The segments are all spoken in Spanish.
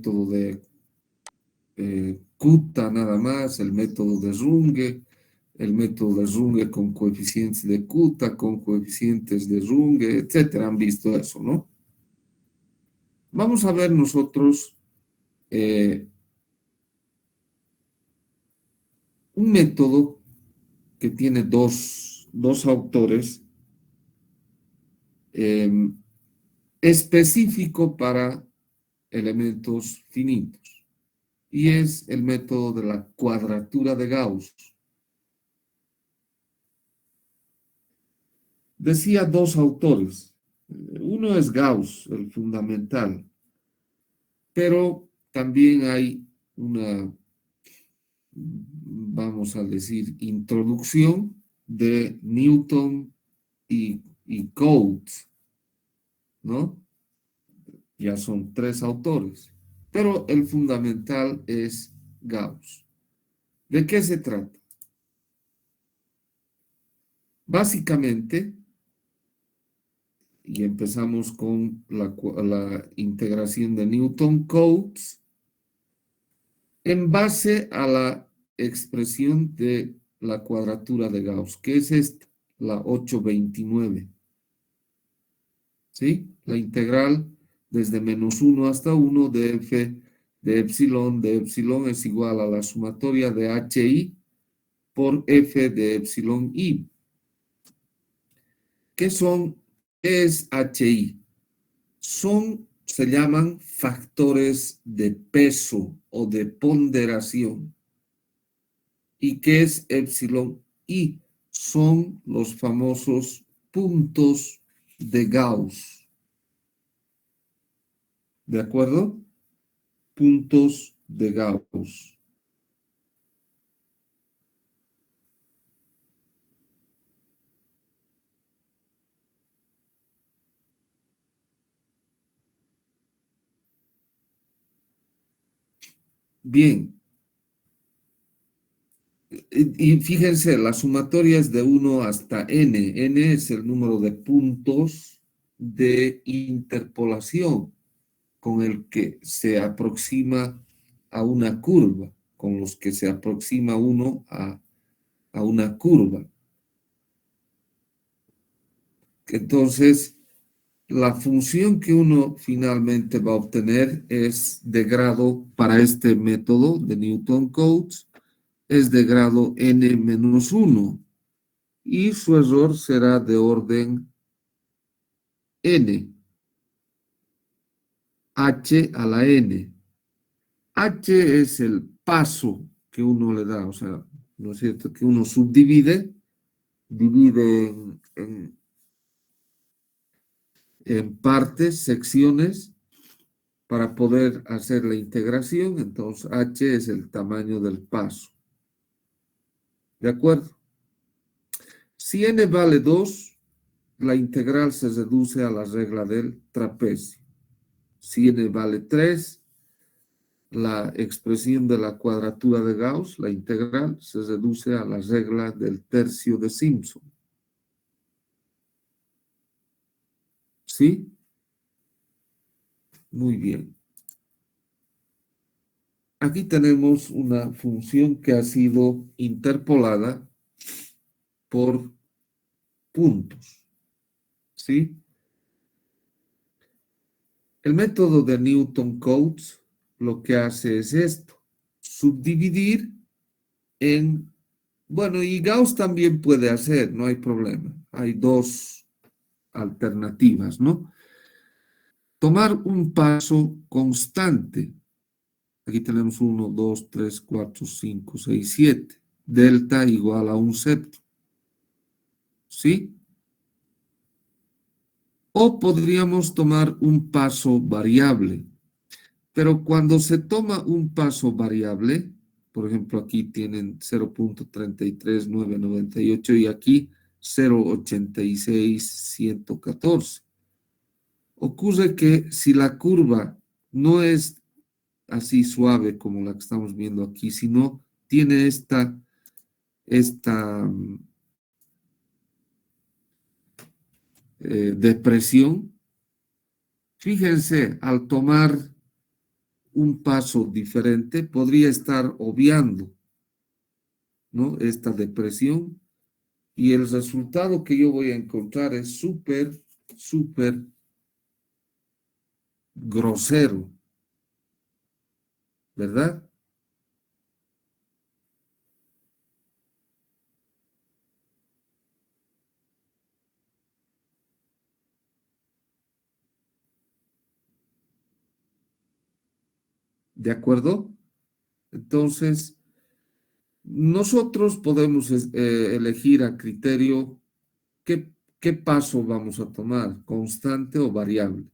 método de Kuta nada más, el método de Runge, el método de Runge con coeficientes de Kuta, con coeficientes de Runge, etcétera. Han visto eso, ¿no? Vamos a ver nosotros un método que tiene dos autores específico para elementos finitos, y es el método de la cuadratura de Gauss. Decía dos autores. Uno es Gauss, el fundamental, pero también hay una, vamos a decir, introducción de Newton y Cotes, ¿no? Ya son tres autores, pero el fundamental es Gauss. ¿De qué se trata? Básicamente, y empezamos con la integración de Newton-Cotes, en base a la expresión de la cuadratura de Gauss, que es esta, la 829. ¿Sí? La integral desde -1 hasta 1 de f de epsilon es igual a la sumatoria de hi por f de epsilon i. ¿Qué es hi? Se llaman factores de peso o de ponderación. ¿Y qué es epsilon i? Son los famosos puntos de Gauss. ¿De acuerdo? Puntos de Gauss. Bien. Y fíjense, la sumatoria es de 1 hasta n. N es el número de puntos de interpolación con el que se aproxima a una curva, con los que se aproxima uno a una curva. Entonces, la función que uno finalmente va a obtener es de grado, para este método de Newton-Cotes, es de grado n-1, y su error será de orden n, h a la n. H es el paso que uno le da, o sea, ¿no es cierto? Que uno divide en partes, secciones, para poder hacer la integración. Entonces, h es el tamaño del paso. ¿De acuerdo? Si n vale 2, la integral se reduce a la regla del trapecio. Si n vale 3, la expresión de la cuadratura de Gauss, la integral, se reduce a la regla del tercio de Simpson. ¿Sí? Muy bien. Aquí tenemos una función que ha sido interpolada por puntos. ¿Sí? El método de Newton-Cotes lo que hace es esto: subdividir en... Bueno, y Gauss también puede hacer, no hay problema. Hay dos alternativas, ¿no? Tomar un paso constante. Aquí tenemos 1, 2, 3, 4, 5, 6, 7. Delta igual a 1/7. ¿Sí? O podríamos tomar un paso variable. Pero cuando se toma un paso variable, por ejemplo, aquí tienen 0.33998 y aquí 0.86114. Ocurre que si la curva no es así suave como la que estamos viendo aquí, sino tiene esta depresión, fíjense, al tomar un paso diferente, podría estar obviando, ¿no?, esta depresión, y el resultado que yo voy a encontrar es súper grosero, ¿verdad? ¿De acuerdo? Entonces, nosotros podemos elegir a criterio qué paso vamos a tomar, constante o variable.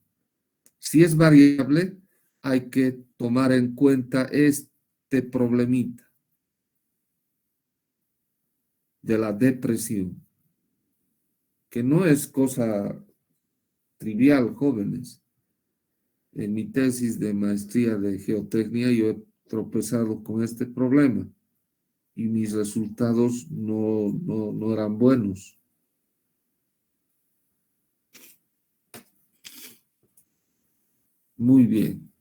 Si es variable, hay que tomar en cuenta este problemita de la depresión, que no es cosa trivial, jóvenes. En mi tesis de maestría de geotecnia yo he tropezado con este problema y mis resultados no eran buenos. Muy bien.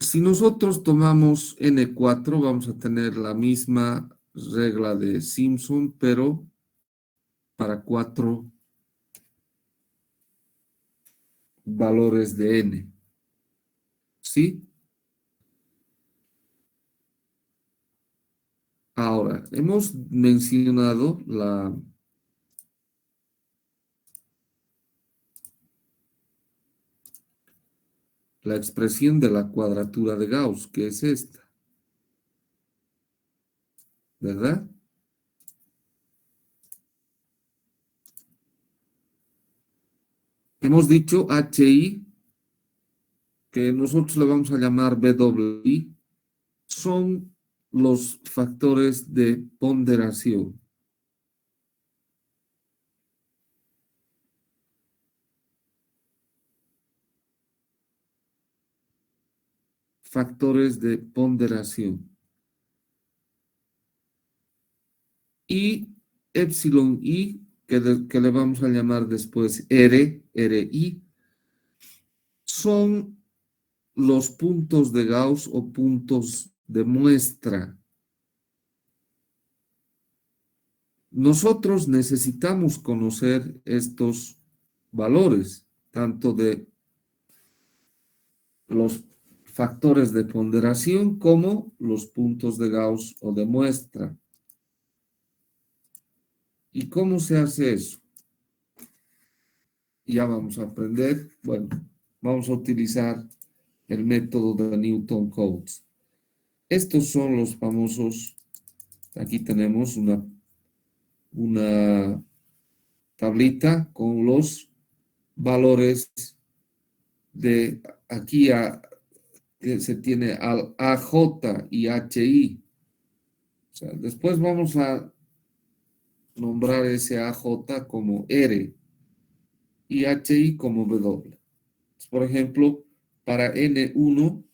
Si nosotros tomamos N4, vamos a tener la misma regla de Simpson, pero para 4 valores de N. ¿Sí? Ahora, hemos mencionado la expresión de la cuadratura de Gauss, que es esta, ¿verdad? Hemos dicho HI, que nosotros le vamos a llamar BWI, son los factores de ponderación. Factores de ponderación. Y epsilon I, que le vamos a llamar después RI, son los puntos de Gauss o puntos de muestra. Nosotros necesitamos conocer estos valores, tanto de los factores de ponderación como los puntos de Gauss o de muestra. ¿Y cómo se hace eso? Ya vamos a aprender. Bueno, vamos a utilizar el método de Newton Cotes. Estos son los famosos, aquí tenemos una tablita con los valores de aquí que se tiene al AJ y HI. O sea, después vamos a nombrar ese AJ como R y HI como W. Por ejemplo, para N1,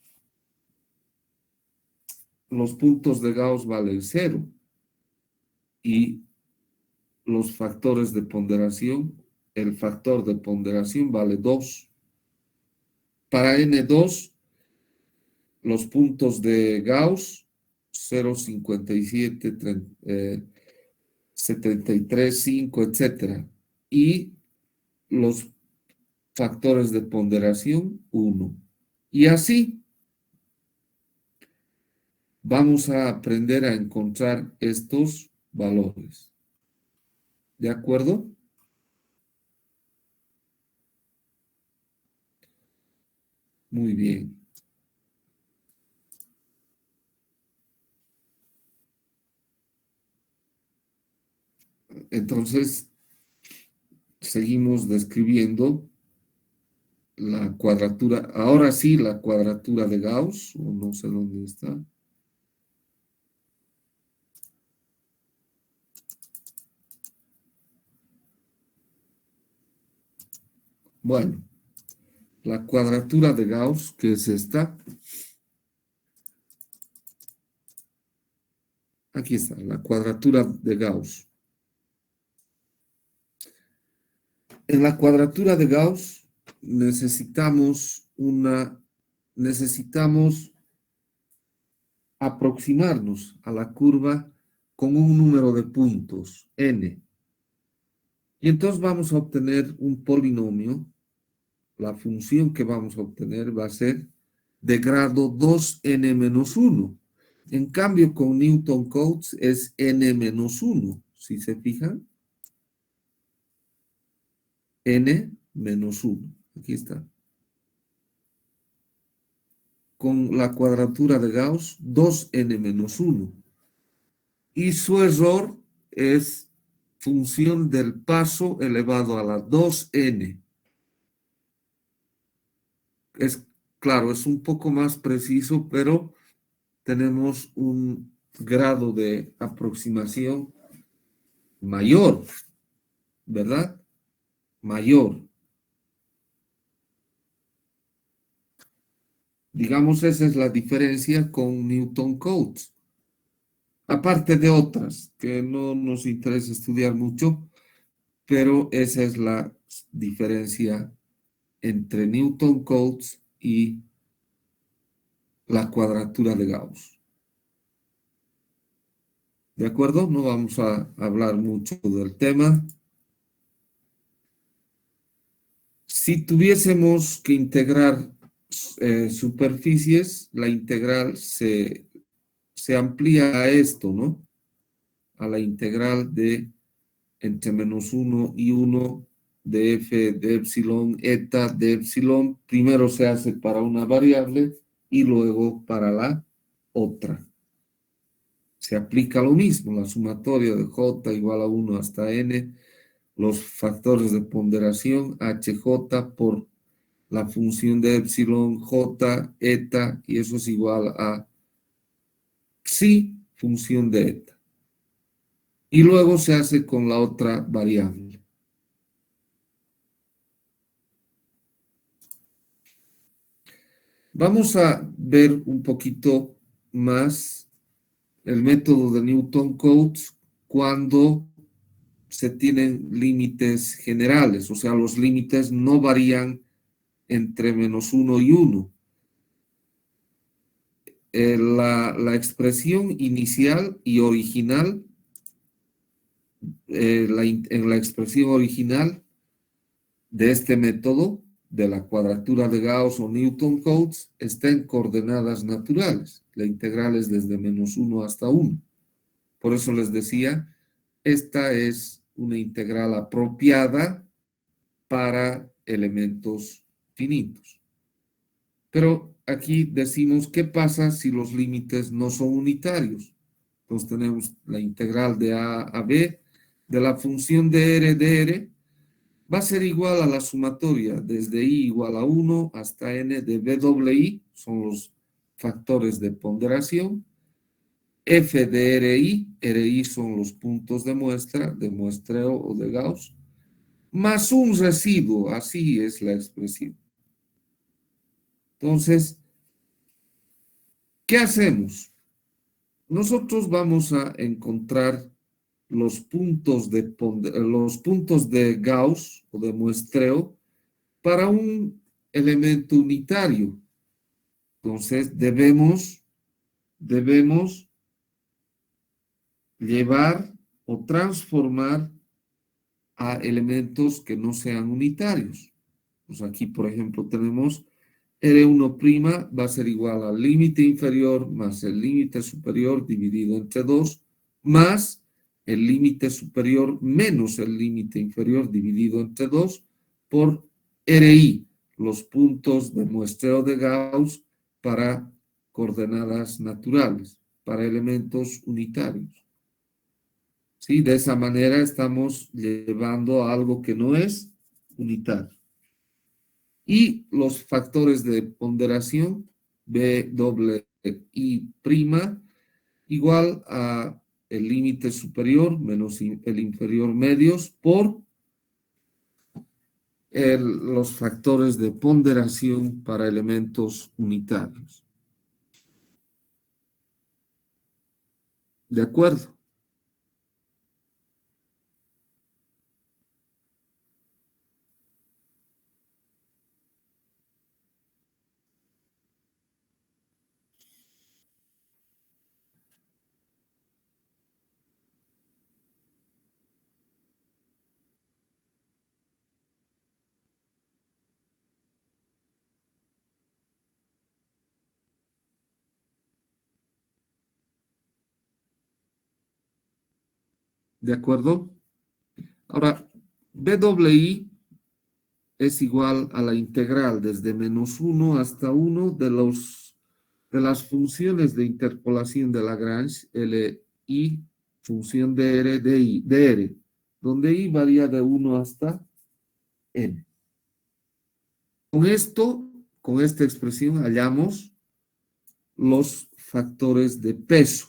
los puntos de Gauss valen 0 y los factores de ponderación, el factor de ponderación vale 2. Para N2, los puntos de Gauss, 0,57, 73, 5, etcétera. Y los factores de ponderación, 1. Y así vamos a aprender a encontrar estos valores. ¿De acuerdo? Muy bien. Entonces, seguimos describiendo la cuadratura. Ahora sí, la cuadratura de Gauss, o no sé dónde está. Bueno, la cuadratura de Gauss, que es esta. Aquí está, la cuadratura de Gauss. En la cuadratura de Gauss necesitamos una necesitamos aproximarnos a la curva con un número de puntos, n. Y entonces vamos a obtener un polinomio. La función que vamos a obtener va a ser de grado 2n menos 1. En cambio, con Newton Cotes es n menos 1. Si se fijan, n menos 1. Aquí está. Con la cuadratura de Gauss, 2n menos 1. Y su error es función del paso elevado a la 2n. Es claro, es un poco más preciso, pero tenemos un grado de aproximación mayor, ¿verdad? Mayor. Digamos, esa es la diferencia con Newton Cotes. Aparte de otras que no nos interesa estudiar mucho, pero esa es la diferencia entre Newton Cotes y la cuadratura de Gauss. ¿De acuerdo? No vamos a hablar mucho del tema. Si tuviésemos que integrar superficies, la integral se amplía a esto, ¿no? A la integral de entre menos 1 y 1 de f de epsilon, eta de epsilon. Primero se hace para una variable y luego para la otra. Se aplica lo mismo, la sumatoria de j igual a 1 hasta n, los factores de ponderación, hj por la función de epsilon, j, eta, y eso es igual a psi, función de eta. Y luego se hace con la otra variable. Vamos a ver un poquito más el método de Newton-Cotes cuando se tienen límites generales, o sea, los límites no varían entre menos 1 y 1. La expresión inicial y original, en la expresión original de este método, de la cuadratura de Gauss o Newton-Cotes, está en coordenadas naturales. La integral es desde menos 1 hasta 1. Por eso les decía, esta es una integral apropiada para elementos finitos. Pero aquí decimos, ¿qué pasa si los límites no son unitarios? Entonces tenemos la integral de a a b de la función de r va a ser igual a la sumatoria desde i igual a 1 hasta n de bwi, son los factores de ponderación, f de ri son los puntos de muestra, de muestreo o de Gauss, más un residuo, así es la expresión. Entonces, ¿qué hacemos? Nosotros vamos a encontrar los puntos de Gauss o de muestreo para un elemento unitario. Entonces, debemos llevar o transformar a elementos que no sean unitarios. Pues aquí, por ejemplo, tenemos R1' va a ser igual al límite inferior más el límite superior dividido entre 2, más el límite superior menos el límite inferior dividido entre 2 por RI, los puntos de muestreo de Gauss para coordenadas naturales, para elementos unitarios. ¿Sí? De esa manera estamos llevando a algo que no es unitario. Y los factores de ponderación, B doble I prima, igual a el límite superior menos el inferior medios por los factores de ponderación para elementos unitarios. ¿De acuerdo? ¿De acuerdo? Ahora, BWI es igual a la integral desde -1 hasta 1 de las funciones de interpolación de Lagrange, LI, función de R, de R, donde I varía de 1 hasta N. Con esto, con esta expresión, hallamos los factores de peso.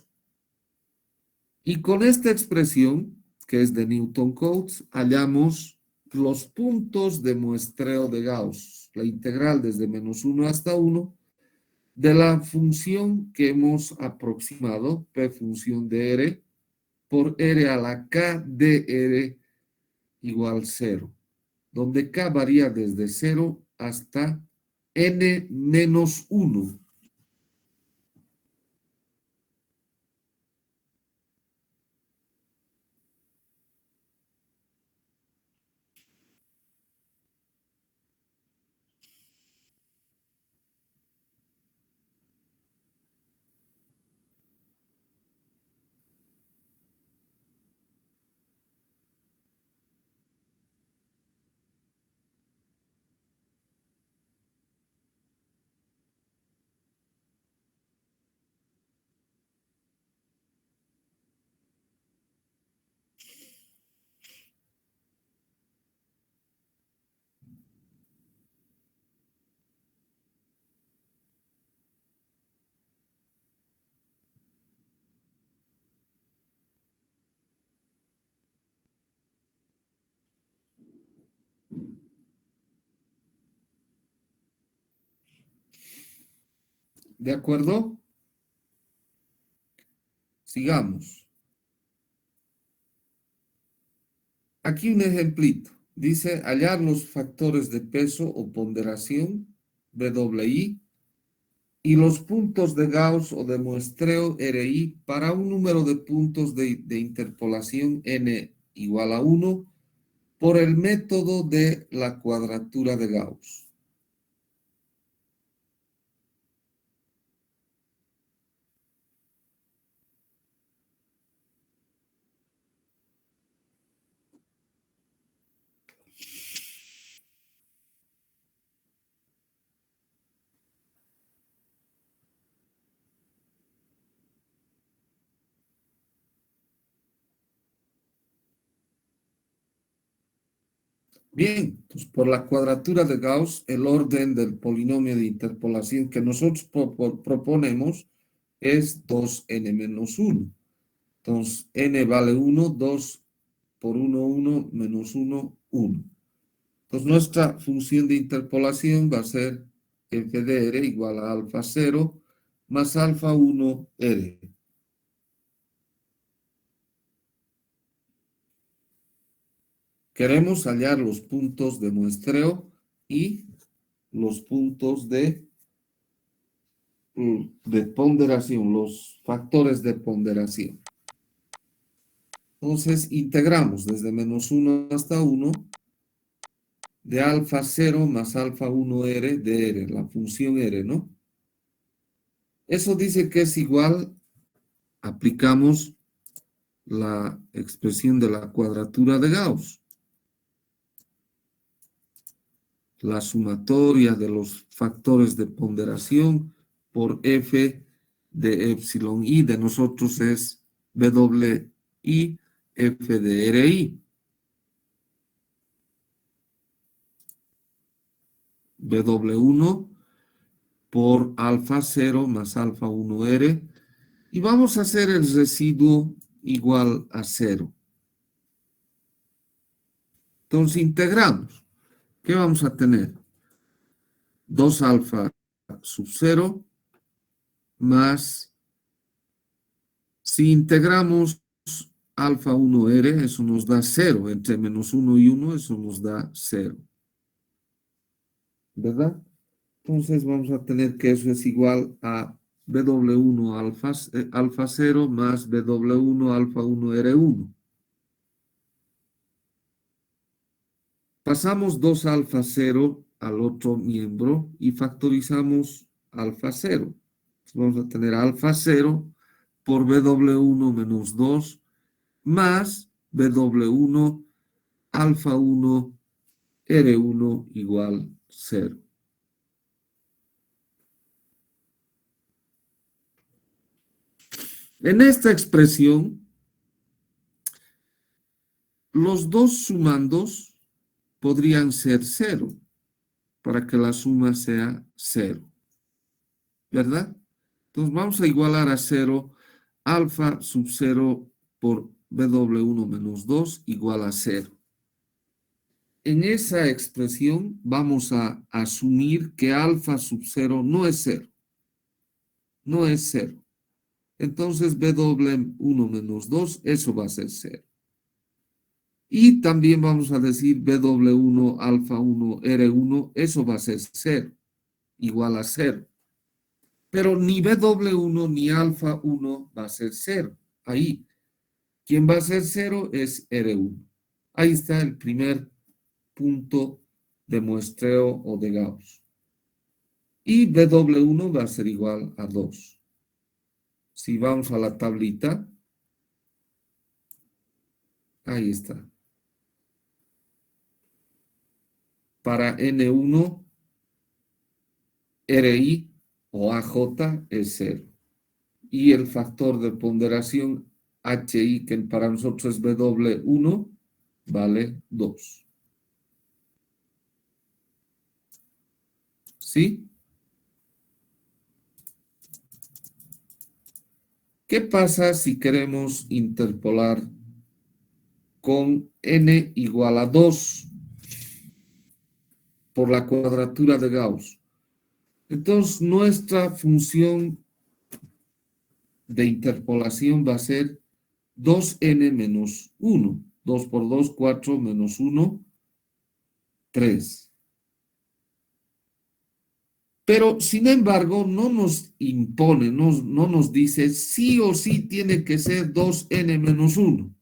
Y con esta expresión, que es de Newton-Cotes, hallamos los puntos de muestreo de Gauss, la integral desde -1 hasta 1 de la función que hemos aproximado, P función de R, por R a la K de R igual 0, donde K varía desde 0 hasta N menos 1. ¿De acuerdo? Sigamos. Aquí un ejemplito. Dice hallar los factores de peso o ponderación, BWI, y los puntos de Gauss o de muestreo RI para un número de puntos de interpolación N igual a 1 por el método de la cuadratura de Gauss. Bien, pues por la cuadratura de Gauss, el orden del polinomio de interpolación que nosotros proponemos es 2n menos 1. Entonces, n vale 1, 2 por 1, 1, menos 1, 1. Entonces, nuestra función de interpolación va a ser f de r igual a alfa 0 más alfa 1 r. Queremos hallar los puntos de muestreo y los puntos de ponderación, los factores de ponderación. Entonces, integramos desde -1 hasta 1 de alfa 0 más alfa 1r de r, la función r, ¿no? Eso dice que es igual, aplicamos la expresión de la cuadratura de Gauss, la sumatoria de los factores de ponderación por f de epsilon i de nosotros es WI f de RI. W1 por alfa 0 más alfa 1R. Y vamos a hacer el residuo igual a 0. Entonces integramos. ¿Qué vamos a tener? 2 alfa sub 0 más, si integramos alfa 1R, eso nos da 0. Entre menos 1 y 1, eso nos da 0. ¿Verdad? Entonces vamos a tener que eso es igual a W1 alfa 0 más W1 alfa 1 R1. Pasamos 2 alfa 0 al otro miembro y factorizamos alfa 0. Vamos a tener alfa 0 por W1 menos 2 más BW1 alfa 1 R1 igual 0. En esta expresión, los dos sumandos podrían ser 0 para que la suma sea 0, ¿verdad? Entonces vamos a igualar a 0 alfa sub 0 por W1 menos 2 igual a 0. En esa expresión vamos a asumir que alfa sub 0 no es 0. No es 0. Entonces W1 menos 2, eso va a ser 0. Y también vamos a decir W1 alfa 1 R1, eso va a ser 0, igual a 0. Pero ni W1 ni alfa 1 va a ser 0. Ahí, quien va a ser 0 es R1. Ahí está el primer punto de muestreo o de Gauss. Y W1 va a ser igual a 2. Si vamos a la tablita, ahí está. Para N1, RI o AJ es 0. Y el factor de ponderación HI, que para nosotros es W1, vale 2. ¿Sí? ¿Qué pasa si queremos interpolar con n igual a 2 por la cuadratura de Gauss? Entonces, nuestra función de interpolación va a ser 2n menos 1. 2 por 2, 4, menos 1, 3. Pero, sin embargo, no nos impone, no nos dice sí o sí tiene que ser 2n menos 1.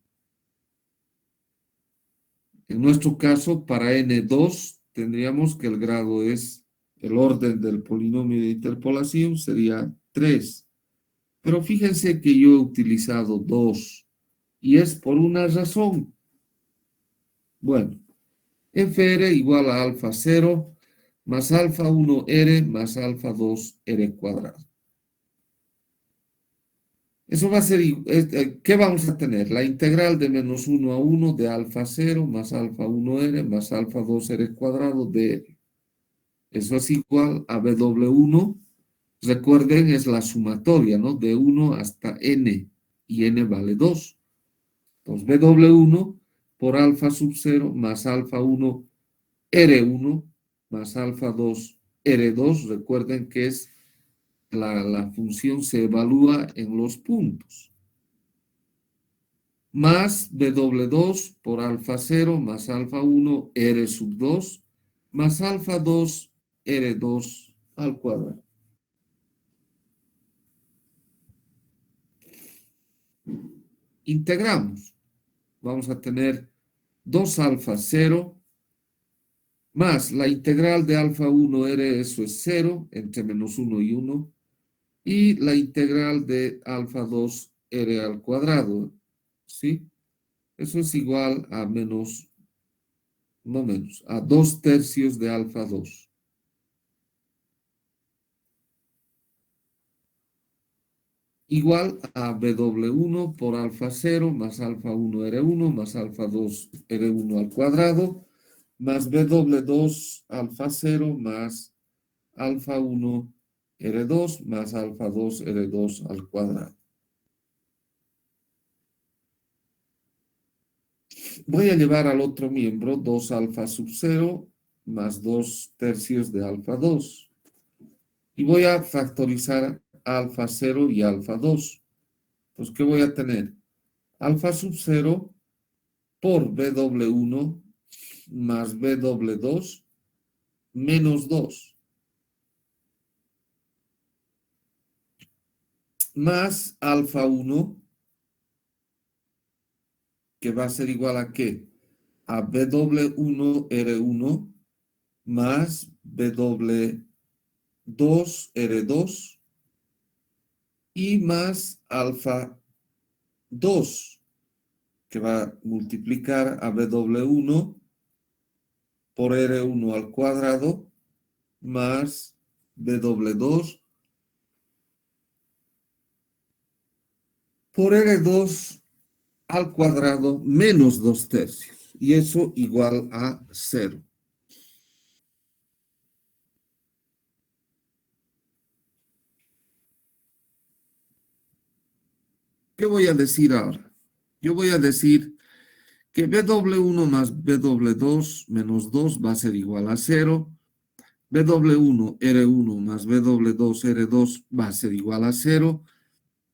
En nuestro caso, para n2, tendríamos que el grado es el orden del polinomio de interpolación, sería 3. Pero fíjense que yo he utilizado 2 y es por una razón. Bueno, fr igual a alfa 0 más alfa 1 r más alfa 2 r cuadrado. Eso va a ser, ¿qué vamos a tener? La integral de menos 1 a 1 de alfa 0 más alfa 1 r más alfa 2 r cuadrado de r. Eso es igual a W1. Recuerden, es la sumatoria, ¿no? De 1 hasta n, y n vale 2. Entonces, W1 por alfa sub 0 más alfa 1 R1 más alfa 2 R2. Recuerden que es la función se evalúa en los puntos. Más W2 por alfa 0 más alfa 1 R sub 2 más alfa 2 R2 al cuadrado. Integramos. Vamos a tener 2 alfa 0 más la integral de alfa 1 r, eso es 0, entre menos 1 y 1, y la integral de alfa 2 r al cuadrado, ¿sí? Eso es igual a menos, no menos, a 2 tercios de alfa 2. Igual a W1 por alfa 0 más alfa 1 R1 más alfa 2 R1 al cuadrado más W2 alfa 0 más alfa 1 R2 más alfa 2 R2 al cuadrado. Voy a llevar al otro miembro 2 alfa sub 0 más 2 tercios de alfa 2. Y voy a factorizar alfa 0 y alfa 2. Entonces, ¿qué voy a tener? Alfa sub 0 por BW1 más BW2 menos 2. Más alfa 1, que va a ser igual a ¿qué? A BW1 R1 más BW2 R2 y más alfa 2 que va a multiplicar a W1 por R1 al cuadrado más W2 por R2 al cuadrado menos 2/3. Y eso igual a 0. ¿Qué voy a decir ahora? Yo voy a decir que W1 más W2 menos 2 va a ser igual a 0. W1 R1 más W2 R2 va a ser igual a 0.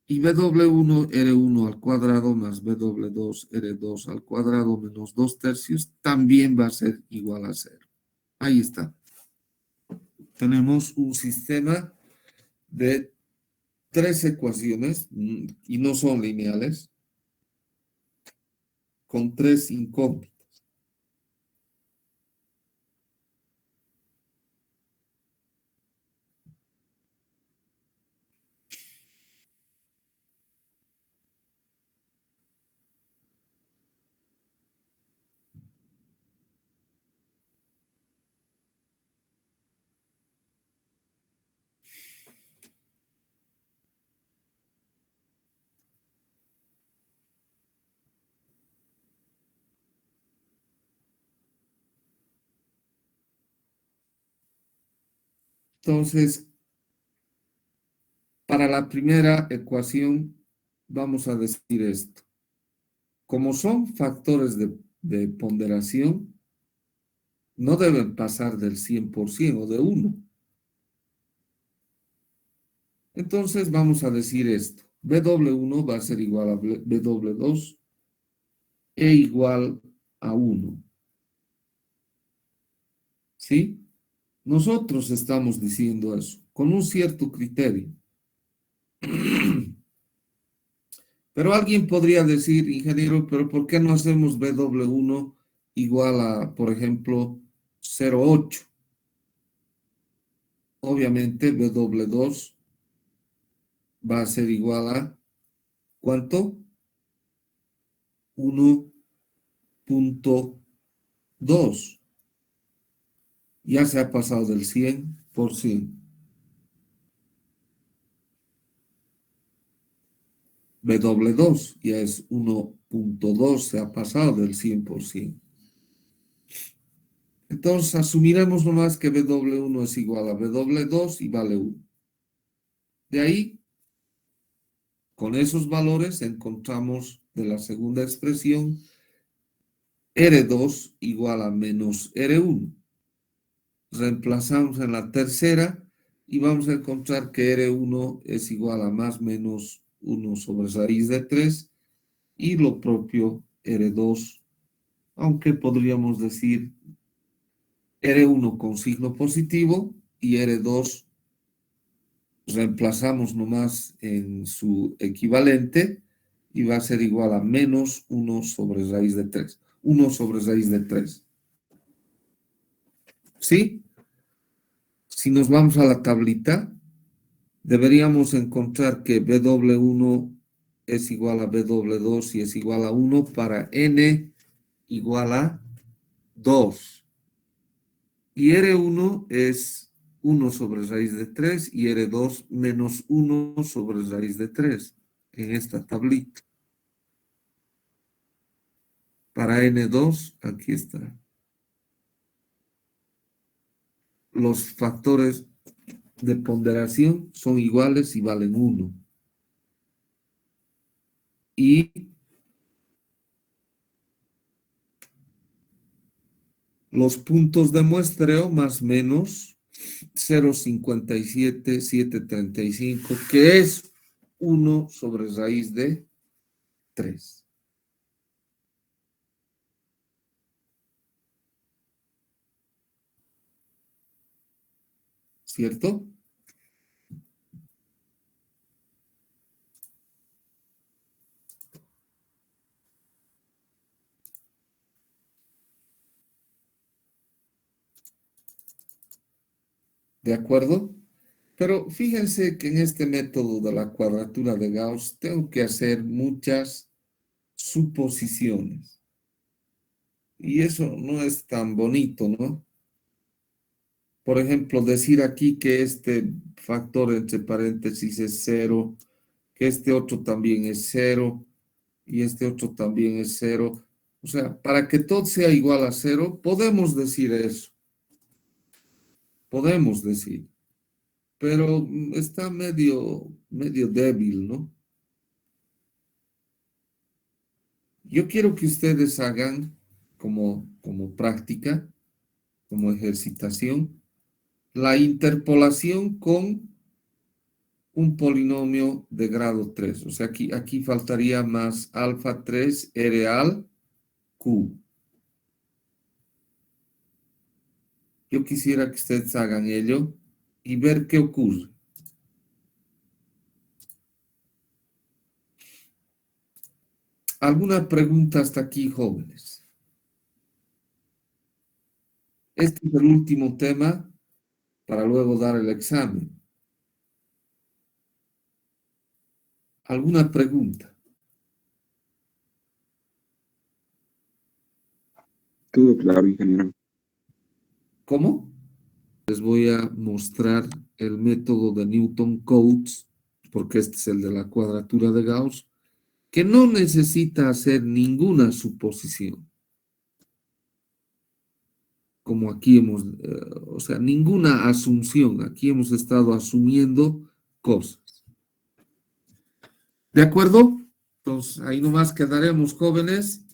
Y W1 R1 al cuadrado más W2 R2 al cuadrado menos 2/3 también va a ser igual a 0. Ahí está. Tenemos un sistema de tres ecuaciones y no son lineales, con tres incógnitas. Entonces, para la primera ecuación, vamos a decir esto. Como son factores de ponderación, no deben pasar del 100% o de 1. Entonces vamos a decir esto. W1 va a ser igual a W2 e igual a 1. ¿Sí? Nosotros estamos diciendo eso con un cierto criterio. Pero alguien podría decir, ingeniero, pero ¿por qué no hacemos W1 igual a, por ejemplo, 0,8? Obviamente W2 va a ser igual a, ¿cuánto? 1,2. Ya se ha pasado del 100%. W2 ya es 1,2, se ha pasado del 100%. Entonces asumiremos nomás que W1 es igual a W2 y vale 1. De ahí, con esos valores encontramos de la segunda expresión R2 igual a menos R1. Reemplazamos en la tercera y vamos a encontrar que R1 es igual a más menos 1 sobre raíz de 3 y lo propio R2, aunque podríamos decir R1 con signo positivo y R2 reemplazamos nomás en su equivalente y va a ser igual a menos 1 sobre raíz de 3. 1 sobre raíz de 3. ¿Sí? Si nos vamos a la tablita, deberíamos encontrar que W1 es igual a W2 y es igual a 1 para N igual a 2. Y R1 es 1 sobre raíz de 3 y R2 menos 1 sobre raíz de 3 en esta tablita. Para N2, aquí está. Los factores de ponderación son iguales y valen 1. Y los puntos de muestreo más menos 0,57735, que es 1 sobre raíz de 3. ¿Cierto? ¿De acuerdo? Pero fíjense que en este método de la cuadratura de Gauss tengo que hacer muchas suposiciones. Y eso no es tan bonito, ¿no? Por ejemplo, decir aquí que este factor entre paréntesis es 0, que este otro también es 0 y este otro también es 0. O sea, para que todo sea igual a 0, podemos decir eso. Podemos decir. Pero está medio débil, ¿no? Yo quiero que ustedes hagan como práctica, como ejercitación, la interpolación con un polinomio de grado 3. O sea, aquí faltaría más alfa 3 real q. Yo quisiera que ustedes hagan ello y ver qué ocurre. ¿Alguna pregunta hasta aquí, jóvenes? Este es el último tema para luego dar el examen. ¿Alguna pregunta? Todo claro, ingeniero. ¿Cómo? Les voy a mostrar el método de Newton-Cotes, porque este es el de la cuadratura de Gauss, que no necesita hacer ninguna suposición. Como aquí o sea, ninguna asunción. Aquí hemos estado asumiendo cosas. ¿De acuerdo? Entonces, ahí nomás quedaremos, jóvenes.